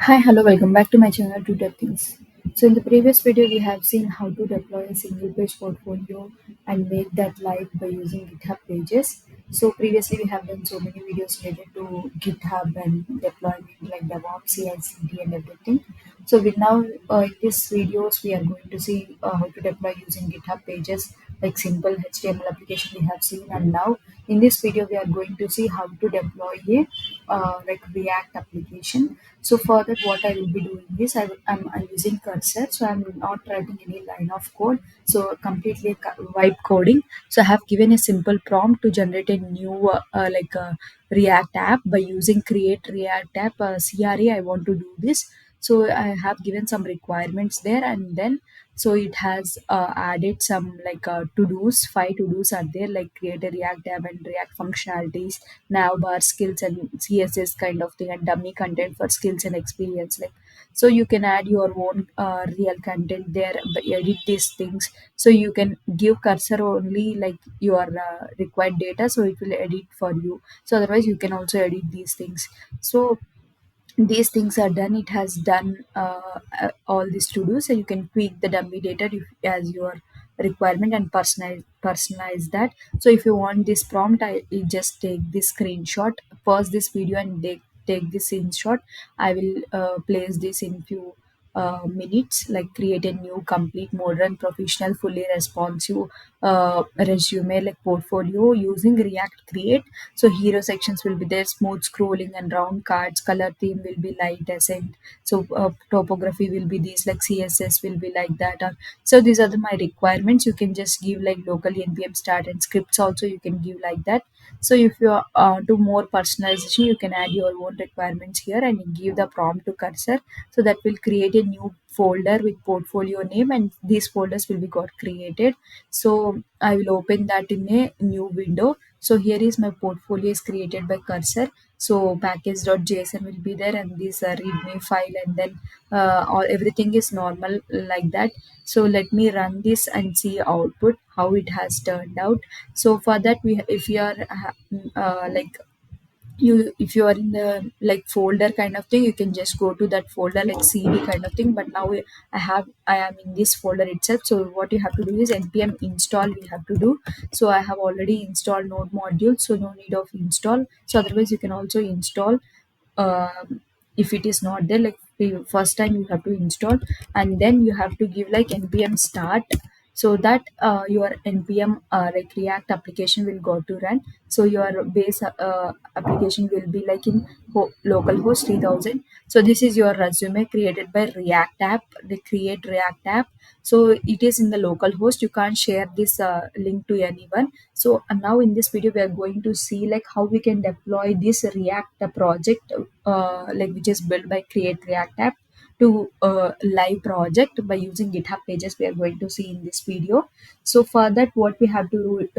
Hi, hello, welcome back to my channel to Tech Things. So in the previous video, we have seen how to deploy a single page portfolio and make that live by using GitHub pages. So previously we have done so many videos related to GitHub and deployment like DevOps, CI/CD and everything. So we now in these videos we are going to see how to deploy using GitHub pages like simple HTML application we have seen, and now in this video we are going to see how to deploy a like React application. So for that, what I will be doing is I'm using Cursor, so I'm not writing any line of code. So completely vibe coding. So I have given a simple prompt to generate a new React app by using Create React App CRA. I want to do this. So I have given some requirements there, and then so it has added some to dos. Five to dos are there, like create a React app and React functionalities, navbar skills and css kind of thing, and dummy content for skills and experience, like so you can add your own real content there, but edit these things. So you can give cursor only like your required data, so it will edit for you. So otherwise you can also edit these things. So these things are done, it has done all these to do, so you can tweak the dummy data as your requirement and personalize that. So if you want this prompt, you just take this screenshot, pause this video and take this screenshot. I will place this in few minutes, like create a new complete modern professional fully responsive resume like portfolio using React Create. So hero sections will be there, smooth scrolling and round cards. Color theme will be light accent. So topography will be these, like CSS will be like that. So these are my requirements. You can just give like local npm start, and scripts also you can give like that. So if you do more personalization, you can add your own requirements here and give the prompt to cursor. So that will create a new folder with portfolio name, and these folders will be got created. So I will open that in a new window. So here is my portfolio is created by cursor. So package.json will be there, and this readme file, and then all everything is normal like that. So let me run this and see output how it has turned out. So for that, we if you are like you if you are in the like folder kind of thing, you can just go to that folder like cd kind of thing. But now I am in this folder itself. So what you have to do is npm install we have to do. So I have already installed node module, so no need of install. So otherwise you can also install if it is not there, like first time you have to install, and then you have to give like npm start, so that your npm like react application will go to run. So your base application will be like in localhost 3000. So this is your resume created by React app, the create React app. So it is in the local host, you can't share this link to anyone. So now in this video we are going to see like how we can deploy this React project like which is built by create React app to live project by using GitHub pages. We are going to see in this video. So for that, what we have to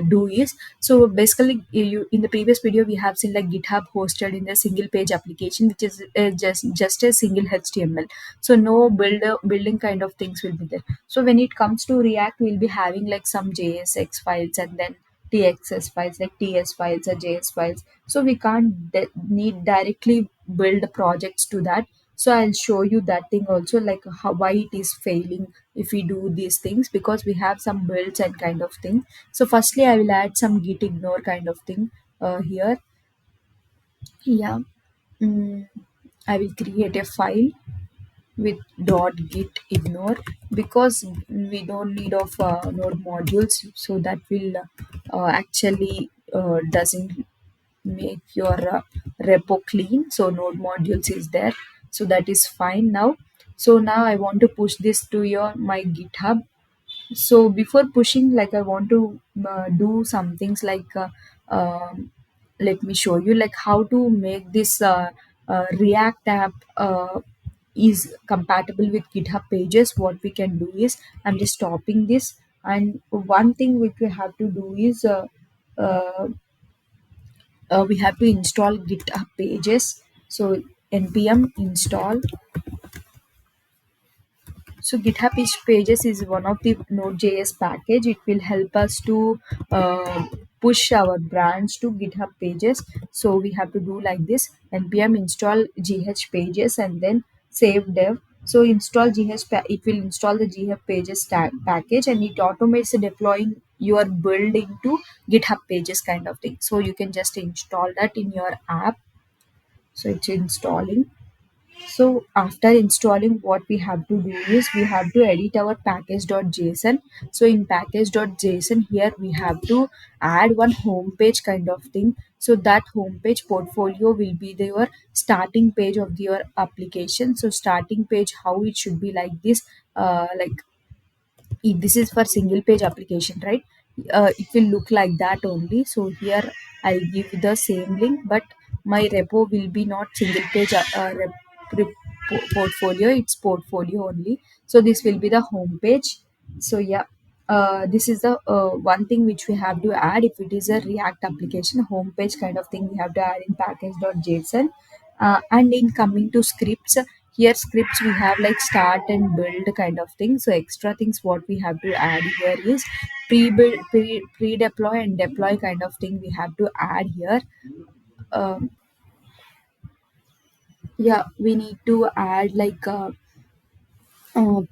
do is, so basically in the previous video we have seen like GitHub hosted in a single page application, which is just a single HTML. So no building kind of things will be there. So when it comes to React, we'll be having like some JSX files, and then TXS files, like TS files or JS files. So we can't need directly build projects to that. So I'll show you that thing also, like how why it is failing if we do these things, because we have some builds and kind of thing. So firstly I will add some git ignore kind of thing here. Yeah. mm, I will create a file with dot git ignore, because we don't need of node modules, so that will actually doesn't make your repo clean. So node modules is there, so that is fine now. So now I want to push this to your my GitHub. So before pushing, like I want to do some things like let me show you like how to make this React app is compatible with GitHub pages. What we can do is, I'm just stopping this, and one thing which we have to do is uh, we have to install GitHub pages. So npm install. So GitHub pages is one of the Node.js package. It will help us to push our branch to GitHub pages. So we have to do like this: npm install gh pages and then save dev. So install it will install the GitHub pages package, and it automates the deploying your build into GitHub pages kind of thing. So you can just install that in your app. So it's installing. So after installing, what we have to do is we have to edit our package.json. So in package.json, here we have to add one home page kind of thing. So that home page portfolio will be your starting page of your application. So starting page, how it should be like this. Like if this is for single page application, right? It will look like that only. So here I'll give the same link, but my repo will be not single page portfolio, it's portfolio only. So this will be the home page. So yeah, this is the one thing which we have to add. If it is a React application, home page kind of thing, we have to add in package.json. And in coming to scripts, here scripts we have like start and build kind of thing. So extra things what we have to add here is pre-build, pre-deploy and deploy kind of thing we have to add here. um, yeah, we need to add like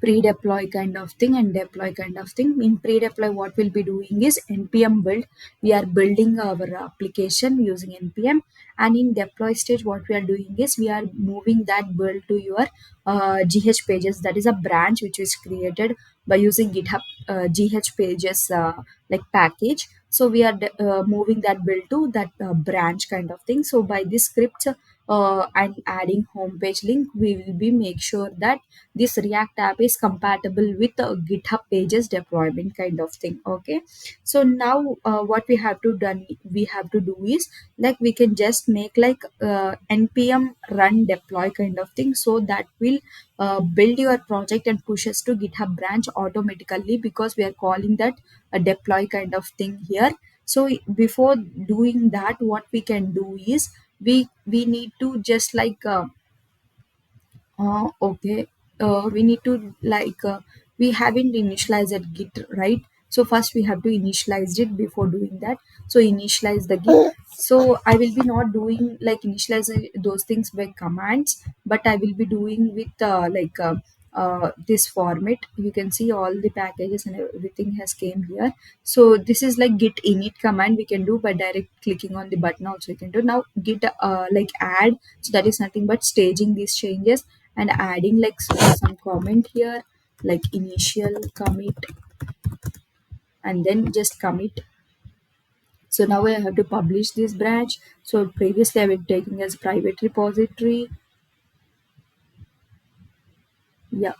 pre-deploy kind of thing and deploy kind of thing. In pre-deploy, what we'll be doing is npm build. We are building our application using npm. And in deploy stage, what we are doing is we are moving that build to your gh pages. That is a branch which is created by using GitHub gh pages like package. So we are moving that build to that branch kind of thing. So by this script and adding homepage link, we will be make sure that this React app is compatible with GitHub pages deployment kind of thing. Okay. So now what we have to do is like we can just make like npm run deploy kind of thing. So that will build your project and push us to GitHub branch automatically, because we are calling that a deploy kind of thing here. So before doing that, what we can do is we need to just like okay. We need to like we haven't initialized that Git, right? So first we have to initialize it before doing that. So initialize the Git. So I will be not doing like initialize those things by commands, but I will be doing with this format. You can see all the packages and everything has came here. So this is like git init command we can do by direct clicking on the button. Also you can do now git like add. So that is nothing but staging these changes and adding like some comment here, like initial commit, and then just commit. So now I have to publish this branch. So previously I was taking as private repository. Yeah.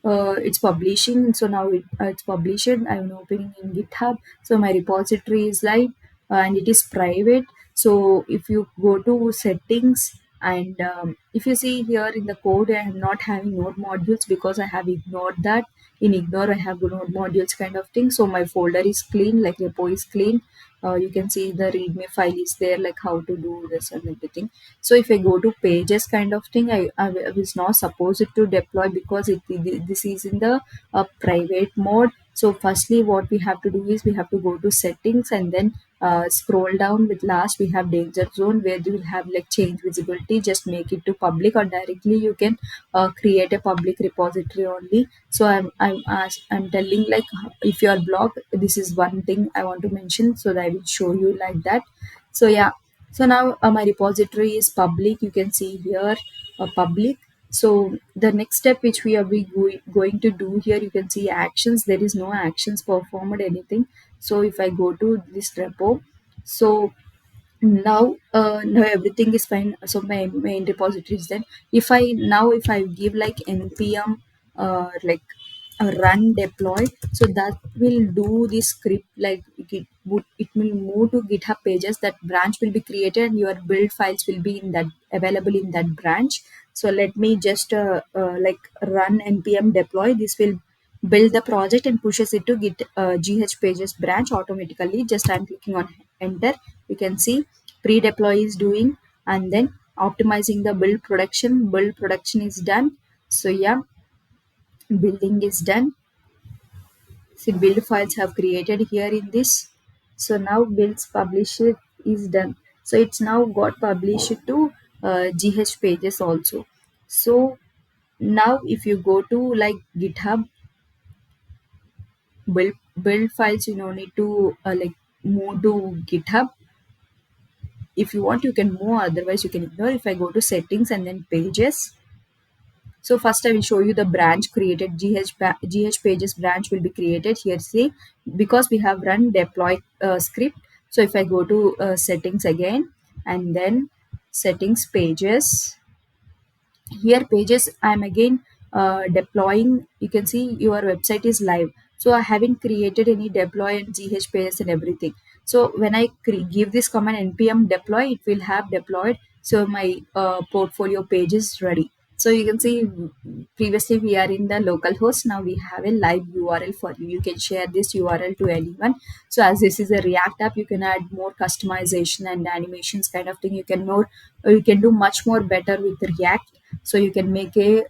It's publishing. So now it's published. I'm opening in GitHub. So my repository is live and it is private. So if you go to settings, and if you see here in the code, I am not having node modules because I have ignored that. In ignore, I have node modules kind of thing. So my folder is clean, like repo is clean. You can see the readme file is there, like how to do this and everything. So if I go to pages kind of thing, I was not supposed to deploy because this is in the private mode. So firstly, what we have to do is we have to go to settings and then scroll down. With last we have danger zone, where you will have like change visibility. Just make it to public, or directly you can create a public repository only. So I'm telling like if you are blocked, this is one thing I want to mention. So that I will show you like that. So yeah, so now my repository is public. You can see here public. So the next step which we are going to do here, you can see actions. There is no actions performed anything. So if I go to this repo, so now everything is fine. So my main repository is then. If I give like npm like a run deploy, so that will do this script like it will move to GitHub pages. That branch will be created and your build files will be in that available in that branch. So let me just like run npm deploy. This will build the project and pushes it to git gh pages branch automatically. Just I'm clicking on enter. You can see pre-deploy is doing, and then optimizing the build production is done. So yeah, building is done. See, build files have created here in this. So now builds publish it is done. So it's now got published to GH pages also. So now if you go to like GitHub build files, you don't need to like move to GitHub. If you want, you can move, otherwise you can ignore. If I go to settings and then pages, so first I will show you the branch created. GH pages branch will be created here. See, because we have run deploy script. So if I go to settings again and then settings pages, here pages I'm again deploying. You can see your website is live, so I haven't created any deploy and gh pages and everything. So when I give this command npm deploy, it will have deployed, so my portfolio page is ready. So you can see previously we are in the local host, now we have a live url for you. You can share this url to anyone. So as this is a react app, you can add more customization and animations kind of thing. You can do much more better with react. So you can make a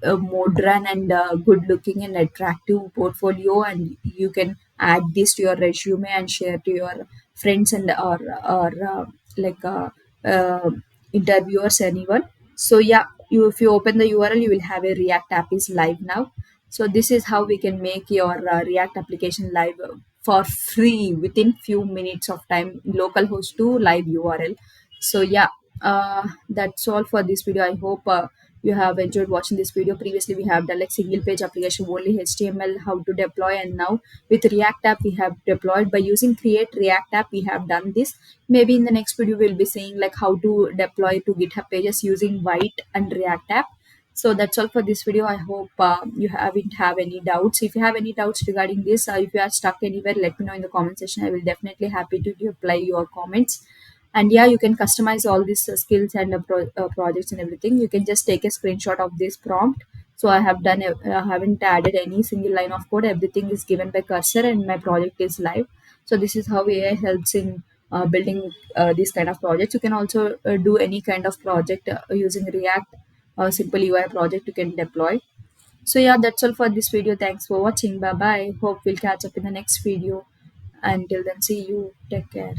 modern and good looking and attractive portfolio, and you can add this to your resume and share to your friends and or like uh, interviewers, anyone. So yeah, you if you open the url, you will have a react app is live now. So this is how we can make your react application live for free within few minutes of time, localhost to live url. So yeah, that's all for this video. I hope you have enjoyed watching this video. Previously we have done like single page application only html, how to deploy, and now with react app we have deployed by using create react app. We have done this. Maybe in the next video we'll be seeing like how to deploy to github pages using white and react app. So that's all for this video. I hope you haven't have any doubts. If you have any doubts regarding this, if you are stuck anywhere, let me know in the comment section. I will definitely happy to reply your comments. And yeah, you can customize all these skills and projects and everything. You can just take a screenshot of this prompt. So I have done I haven't added any single line of code. Everything is given by cursor and my project is live. So this is how AI helps in building these kind of projects. You can also do any kind of project using react. Simple UI project you can deploy. So yeah, that's all for this video. Thanks for watching. Bye bye. Hope we'll catch up in the next video. Until then, see you. Take care.